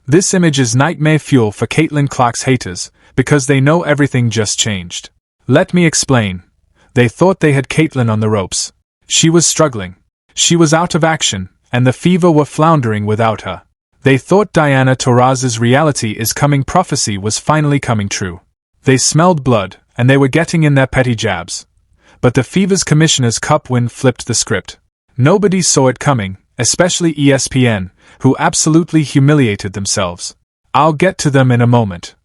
This image is nightmare fuel for Caitlin haters, because they know everything just changed. Let me explain. They thought they had Caitlin on the ropes. She was struggling. She was out of action, and the Fever were floundering without her. They thought Diana Taurasi's reality is coming prophecy was finally coming true. They smelled blood, and they were getting in their petty jabs. But the Fever's Commissioner's Cup win flipped the script. Nobody saw it coming, especially ESPN, who absolutely humiliated themselves. I'll get to them in a moment.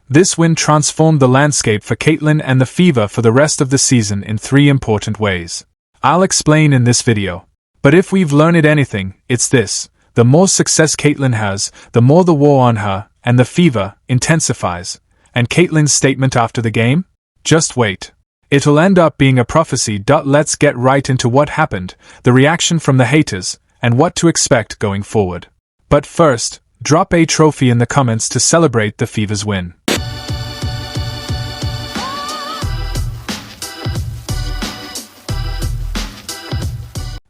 This win transformed the landscape for Caitlin and the Fever for the rest of the season in 3 important ways. I'll explain in this video. But if we've learned anything, it's this: the more success Caitlin has, the more the war on her and the Fever intensifies. And Caitlin's statement after the game? Just wait. It'll end up being a prophecy. Let's get right into what happened, the reaction from the haters, and what to expect going forward. But first, drop a trophy in the comments to celebrate the Fever's win.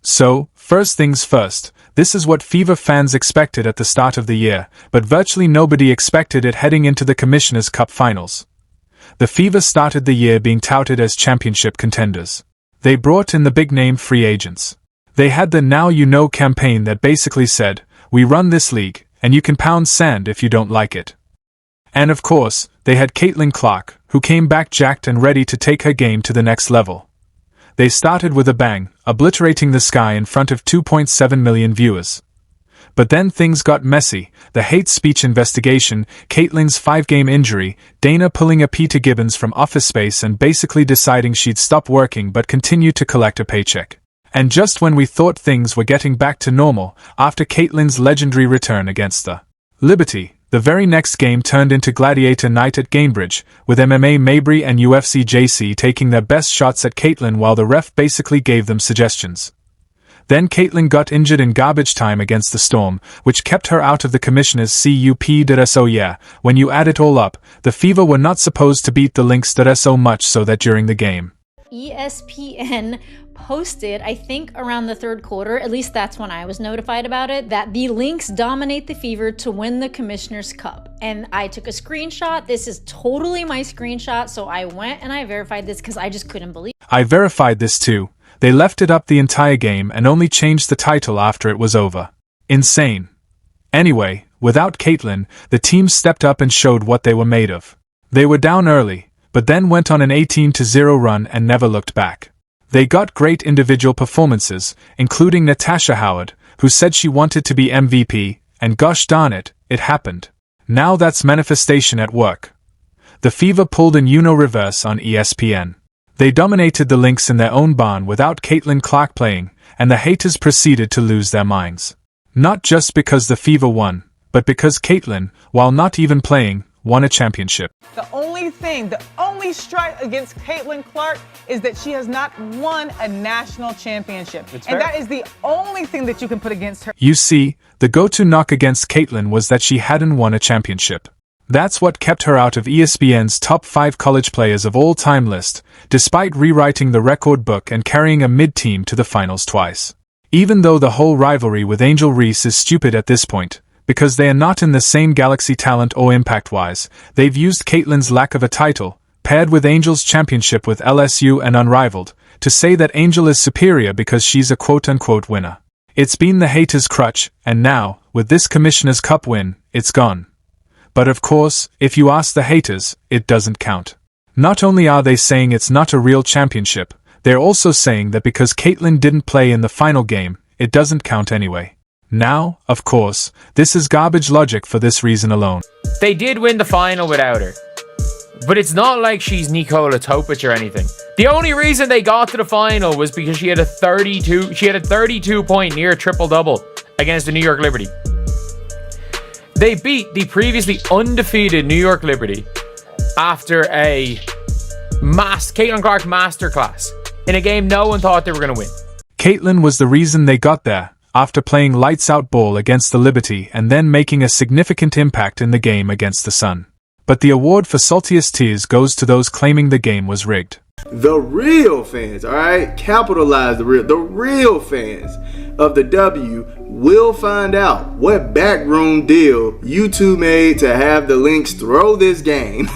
So, first things first, this is what Fever fans expected at the start of the year, but virtually nobody expected it heading into the Commissioner's Cup finals. The Fever started the year being touted as championship contenders. They brought in the big-name free agents. They had the Now You Know campaign that basically said, "We run this league, and you can pound sand if you don't like it." And of course, they had Caitlin Clark, who came back jacked and ready to take her game to the next level. They started with a bang, obliterating the sky in front of 2.7 million viewers. But then things got messy: the hate speech investigation, Caitlin's 5-game injury, Dana pulling a Peter Gibbons from Office Space and basically deciding she'd stop working but continue to collect a paycheck. And just when we thought things were getting back to normal, after Caitlin's legendary return against the Liberty, the very next game turned into Gladiator Night at Cambridge, with MMA Mabry and UFC JC taking their best shots at Caitlin while the ref basically gave them suggestions. Then Caitlin got injured in garbage time against the Storm, which kept her out of the Commissioner's Cup. So yeah, when you add it all up, the Fever were not supposed to beat the Lynx. So much so that during the game, ESPN posted, I think around the 3rd quarter, at least that's when I was notified about it, that the Lynx dominate the Fever to win the Commissioner's Cup. And I took a screenshot. This is totally my screenshot, so I went and I verified this because I just couldn't believe it. I verified this too. They left it up the entire game and only changed the title after it was over. Insane. Anyway, without Caitlin, the team stepped up and showed what they were made of. They were down early, but then went on an 18-0 run and never looked back. They got great individual performances, including Natasha Howard, who said she wanted to be MVP, and gosh darn it, it happened. Now that's manifestation at work. The Fever pulled an reverse on ESPN. They dominated the Lynx in their own barn without Caitlin Clark playing, and the haters proceeded to lose their minds. Not just because the Fever won, but because Caitlin, while not even playing, won a championship. The only strike against Caitlin Clark is that she has not won a national championship. And that is the only thing that you can put against her. You see, the go-to knock against Caitlin was that she hadn't won a championship. That's what kept her out of ESPN's top 5 college players of all time list, despite rewriting the record book and carrying a mid-team to the finals twice. Even though the whole rivalry with Angel Reese is stupid at this point, because they are not in the same galaxy talent or impact-wise, they've used Caitlin's lack of a title, paired with Angel's championship with LSU and Unrivaled, to say that Angel is superior because she's a quote-unquote winner. It's been the haters' crutch, and now, with this Commissioner's Cup win, it's gone. But of course, if you ask the haters, it doesn't count. Not only are they saying it's not a real championship, they're also saying that because Caitlin didn't play in the final game, it doesn't count anyway. Now, of course, this is garbage logic for this reason alone. They did win the final without her. But it's not like she's Nikola Topic or anything. The only reason they got to the final was because she had a 32-point near triple-double against the New York Liberty. They beat the previously undefeated New York Liberty after a Caitlin Clark masterclass in a game no one thought they were going to win. Caitlin was the reason they got there, after playing lights-out ball against the Liberty and then making a significant impact in the game against the Sun. But the award for saltiest tears goes to those claiming the game was rigged. The real fans, all right? Capitalize the real fans of the W will find out what backroom deal you two made to have the Lynx throw this game.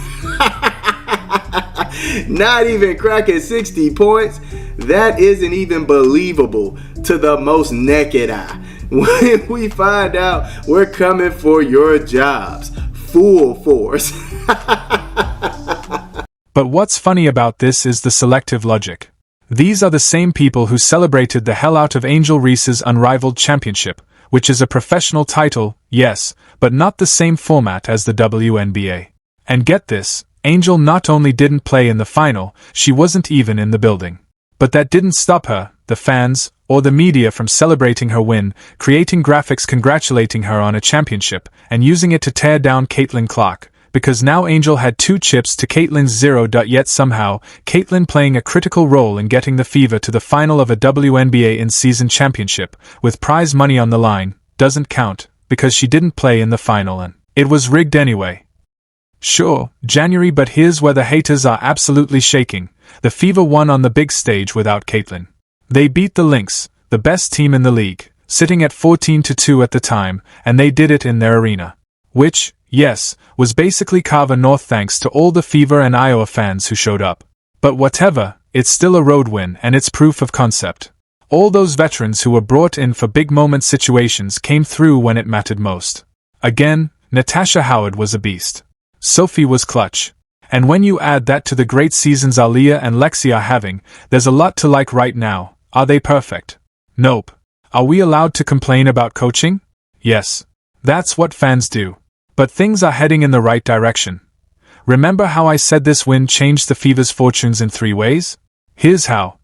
Not even cracking 60 points. That isn't even believable to the most naked eye. When we find out, we're coming for your jobs. Full force. But what's funny about this is the selective logic. These are the same people who celebrated the hell out of Angel Reese's Unrivaled Championship, which is a professional title, yes, but not the same format as the WNBA. And get this, Angel not only didn't play in the final, she wasn't even in the building. But that didn't stop her, the fans, or the media from celebrating her win, creating graphics congratulating her on a championship, and using it to tear down Caitlin because now Angel had 2 chips to Caitlin's 0. Yet somehow, Caitlin playing a critical role in getting the Fever to the final of a WNBA in-season championship, with prize money on the line, doesn't count, because she didn't play in the final and it was rigged anyway. Sure, January, but here's where the haters are absolutely shaking. The Fever won on the big stage without Caitlin. They beat the Lynx, the best team in the league, sitting at 14-2 at the time, and they did it in their arena. Which, yes, was basically Carver North thanks to all the Fever and Iowa fans who showed up. But whatever, it's still a road win and it's proof of concept. All those veterans who were brought in for big moment situations came through when it mattered most. Again, Natasha Howard was a beast. Sophie was clutch. And when you add that to the great seasons Aaliyah and Lexi are having, there's a lot to like right now. Are they perfect? Nope. Are we allowed to complain about coaching? Yes. That's what fans do. But things are heading in the right direction. Remember how I said this win changed the Fever's fortunes in 3 ways? Here's how.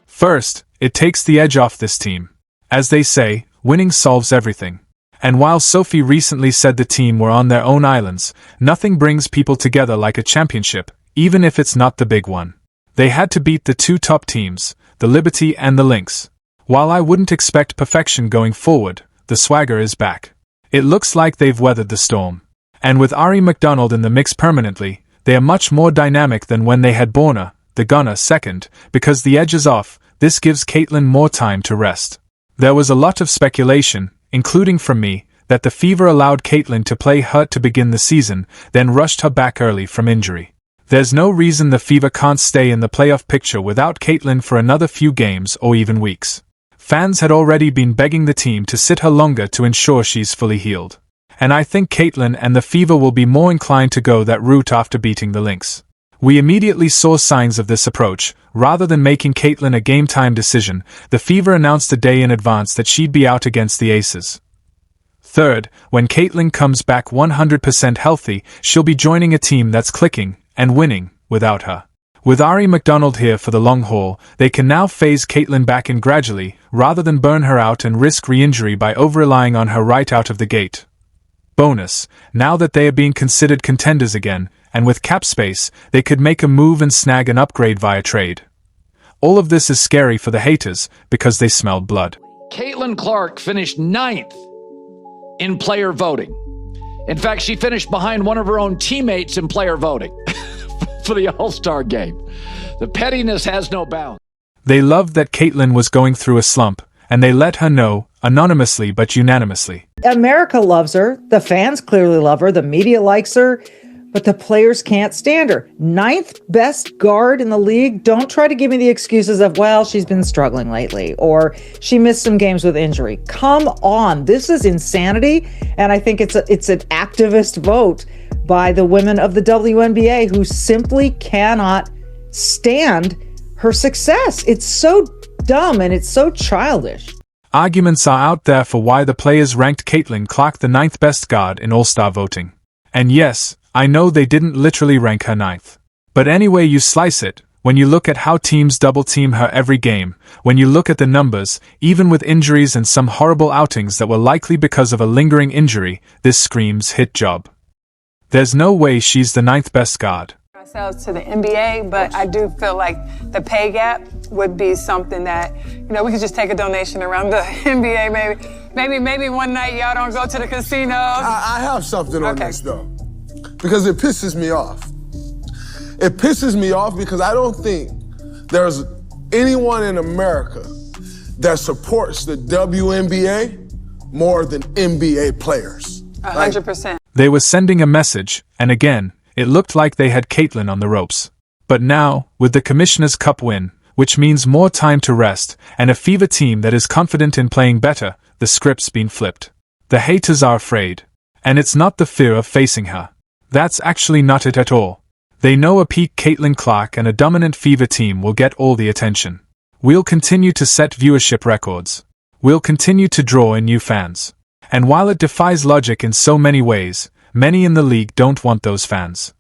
First, it takes the edge off this team. As they say, winning solves everything. And while Sophie recently said the team were on their own islands, nothing brings people together like a championship, even if it's not the big one. They had to beat the 2 top teams, the Liberty and the Lynx. While I wouldn't expect perfection going forward, the swagger is back. It looks like they've weathered the storm. And with Ari McDonald in the mix permanently, they are much more dynamic than when they had Borna, the gunner, second, because the edge is off. This gives Caitlin more time to rest. There was a lot of speculation, including from me, that the Fever allowed Caitlin to play hurt to begin the season, then rushed her back early from injury. There's no reason the Fever can't stay in the playoff picture without Caitlin for another few games or even weeks. Fans had already been begging the team to sit her longer to ensure she's fully healed. And I think Caitlin and the Fever will be more inclined to go that route after beating the Lynx. We immediately saw signs of this approach. Rather than making Caitlin a game-time decision, the Fever announced a day in advance that she'd be out against the Aces. Third, when Caitlin comes back 100% healthy, she'll be joining a team that's clicking and winning without her. With Ari McDonald here for the long haul, they can now phase Caitlin back in gradually, rather than burn her out and risk re-injury by over-relying on her right out of the gate. Bonus, now that they are being considered contenders again, and with cap space, they could make a move and snag an upgrade via trade. All of this is scary for the haters, because they smelled blood. Caitlin Clark finished 9th in player voting. In fact, she finished behind one of her own teammates in player voting for the All-Star game. The pettiness has no bounds. They loved that Caitlin was going through a slump, and they let her know, anonymously but unanimously. America loves her. The fans clearly love her. The media likes her. But the players can't stand her. 9th best guard in the league. Don't try to give me the excuses of, well, she's been struggling lately, or she missed some games with injury. Come on. This is insanity. And I think it's an activist vote by the women of the WNBA who simply cannot stand her success. It's so dumb and it's so childish. Arguments are out there for why the players ranked Caitlin Clark the 9th best guard in All-Star voting. And yes, I know they didn't literally rank her 9th. But anyway you slice it, when you look at how teams double-team her every game, when you look at the numbers, even with injuries and some horrible outings that were likely because of a lingering injury, this screams hit job. There's no way she's the 9th best guard. ourselves to the NBA, but I do feel like the pay gap would be something that, we could just take a donation around the NBA maybe one night y'all don't go to the casinos. I have something on this though, because it pisses me off. It pisses me off because I don't think there's anyone in America that supports the WNBA more than NBA players. 100%. They were sending a message, and again, it looked like they had Caitlin on the ropes. But now, with the Commissioner's Cup win, which means more time to rest, and a Fever team that is confident in playing better, the script's been flipped. The haters are afraid. And it's not the fear of facing her. That's actually not it at all. They know a peak Caitlin Clark and a dominant Fever team will get all the attention. We'll continue to set viewership records. We'll continue to draw in new fans. And while it defies logic in so many ways, many in the league don't want those fans.